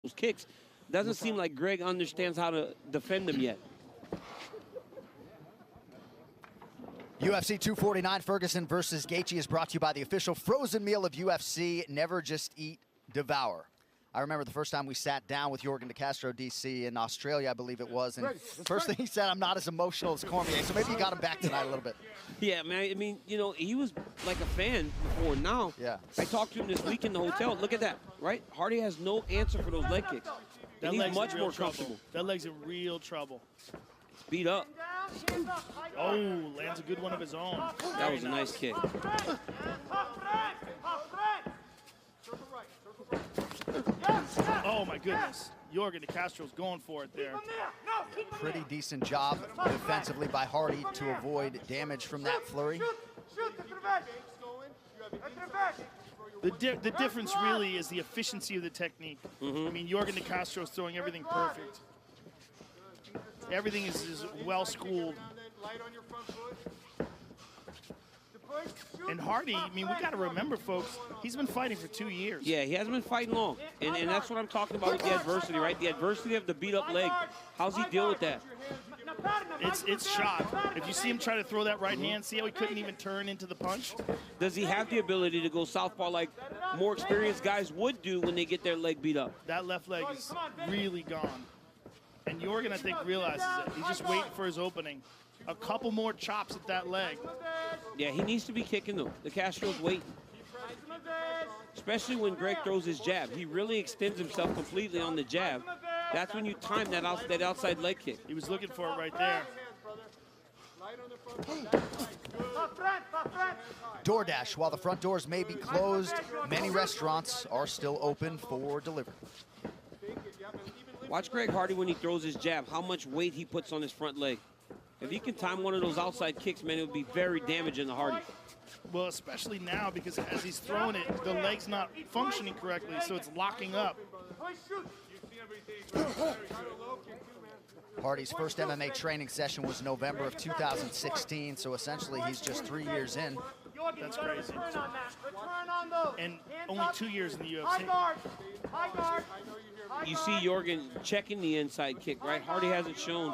those kicks. Doesn't seem like Greg understands how to defend them yet. UFC 249 Ferguson versus Gaethje is brought to you by the official frozen meal of UFC, Never Just Eat, Devour. I remember the first time we sat down with Yorgan De Castro, DC, in Australia, I believe it was, and first thing he said, I'm not as emotional as Cormier, so maybe you got him back tonight a little bit. Yeah, man, I mean, you know, he was like a fan before. Now, yeah. I talked to him this week in the hotel. Look at that, right? Hardy has no answer for those leg kicks. That he's leg's much in real more trouble. comfortable. That leg's in real trouble. It's beat up. Oh, lands a good one of his own. That was a nice kick. Oh, my goodness. Yorgan De Castro's going for it there. Pretty decent job defensively by Hardy to avoid damage from that flurry. The difference really is the efficiency of the technique. I mean, Yorgan De Castro's throwing everything perfect. Everything is well schooled. And Hardy, I mean, we got to remember, folks, he's been fighting for 2 years. Yeah, he hasn't been fighting long. And that's what I'm talking about with the adversity, right? The adversity of the beat-up leg. How's he deal with that? It's shot. If you see him try to throw that right hand, see how he couldn't even turn into the punch? Does he have the ability to go southpaw like more experienced guys would do when they get their leg beat up? That left leg is really gone. And Yorgan, I think, realizes it. He's just waiting for his opening. A couple more chops at that leg. Yeah, he needs to be kicking them. De Castro's waiting. Especially when Greg throws his jab. He really extends himself completely on the jab. That's when you time that outside leg kick. He was looking for it right there. DoorDash, while the front doors may be closed, many restaurants are still open for delivery. Watch Greg Hardy when he throws his jab, how much weight he puts on his front leg. If he can time one of those outside kicks, man, it would be very damaging to Hardy. Well, especially now, because as he's throwing it, the leg's not functioning correctly, so it's locking up. Hardy's first MMA training session was November of 2016, so essentially he's just 3 years in. That's crazy. And only 2 years in the UFC. You see Yorgan checking the inside kick, right? Hardy hasn't shown.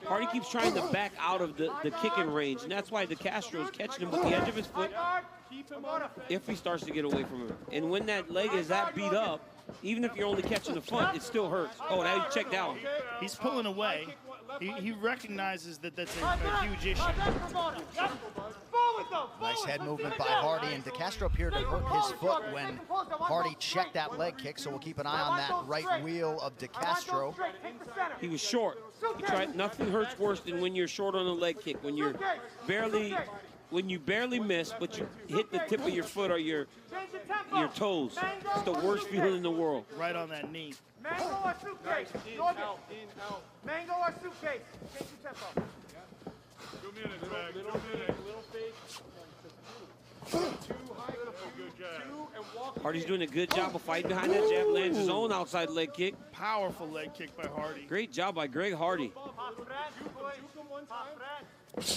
Hardy keeps trying to back out of the kicking range, and that's why De Castro's catching him with the edge of his foot if he starts to get away from him. And when that leg is that beat up, even if you're only catching the front, it still hurts. Oh, now he checked out. He's pulling away. He recognizes that that's a huge issue. Nice head movement by Hardy, and De Castro appeared to hurt his foot when Hardy checked that leg kick, so we'll keep an eye on that right wheel of De Castro. He was short. He tried. Nothing hurts worse than when you're short on a leg kick, when you barely miss, but you hit the tip of your foot or your toes. It's the worst feeling in the world. Right on that knee. Mango or suitcase? Mango or suitcase? Change your tempo. 2 minutes, Greg. 2 minutes. Little fake. Hardy's doing a good job of fighting behind that jab, lands his own outside leg kick. Powerful leg kick by Hardy. Great job by Greg Hardy.